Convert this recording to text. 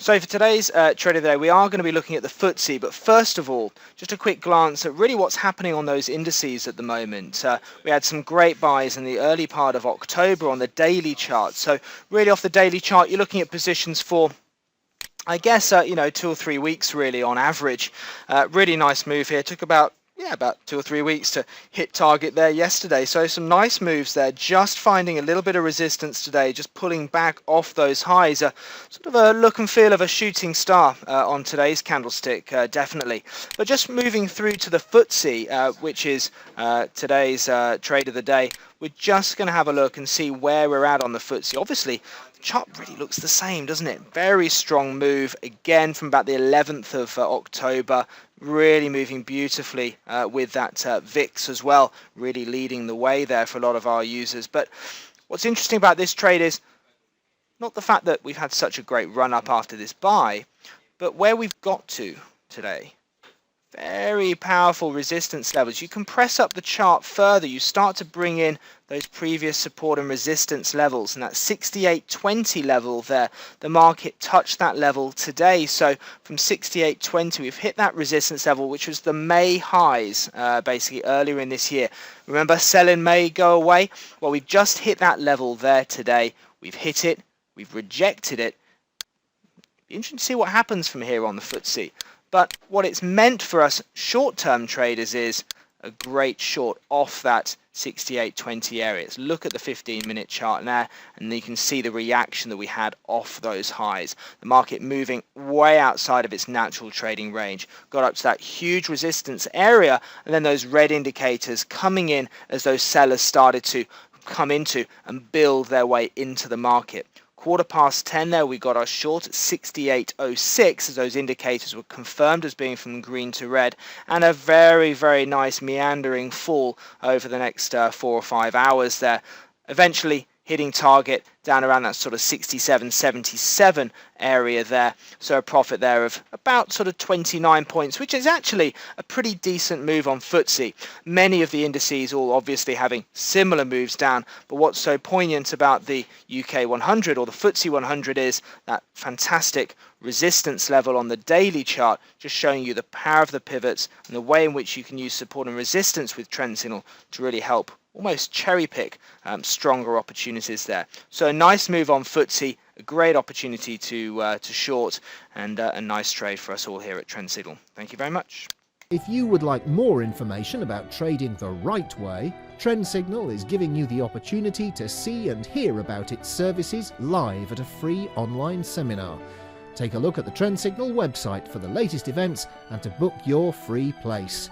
So for today's trade of the day, we are going to be looking at the FTSE, but first of all, just a quick glance at really what's happening on those indices at the moment. We had some great buys in the early part of October on the daily chart. So really off the daily chart, you're looking at positions for, I guess, 2 or 3 weeks really on average. Really nice move here. Took about 2 or 3 weeks to hit target there yesterday. So some nice moves there, just finding a little bit of resistance today, just pulling back off those highs. Sort of a look and feel of a shooting star on today's candlestick, definitely. But just moving through to the FTSE, which is today's trade of the day, we're just going to have a look and see where we're at on the FTSE. Obviously, the chart really looks the same, doesn't it? Very strong move, again, from about the 11th of October. Really moving beautifully with that VIX as well, really leading the way there for a lot of our users. But what's interesting about this trade is not the fact that we've had such a great run up after this buy, but where we've got to today. Very powerful resistance levels. You can press up the chart further, you start to bring in those previous support and resistance levels, and that 68.20 level there, the market touched that level today. So from 68.20 we've hit that resistance level, which was the May highs basically earlier in this year. Remember, sell in May, go away? Well, we've just hit that level there today. We've hit it, we've rejected it. Be interesting to see what happens from here on the FTSE. But what it's meant for us short-term traders is a great short off that 68.20 area. Let's look at the 15-minute chart now, and you can see the reaction that we had off those highs. The market moving way outside of its natural trading range. Got up to that huge resistance area, and then those red indicators coming in as those sellers started to come into and build their way into the market. 10:15 there, we got our short at 68.06 as those indicators were confirmed as being from green to red, and a very, very nice meandering fall over the next 4 or 5 hours there. Eventually hitting target down around that sort of 67.77 area there. So a profit there of about sort of 29 points, which is actually a pretty decent move on FTSE. Many of the indices all obviously having similar moves down, but what's so poignant about the UK 100 or the FTSE 100 is that fantastic resistance level on the daily chart, just showing you the power of the pivots and the way in which you can use support and resistance with trend signal to really help almost cherry pick stronger opportunities there. So a nice move on FTSE, a great opportunity to short, and a nice trade for us all here at Trend Signal. Thank you very much. If you would like more information about trading the right way, Trend Signal is giving you the opportunity to see and hear about its services live at a free online seminar. Take a look at the Trend Signal website for the latest events and to book your free place.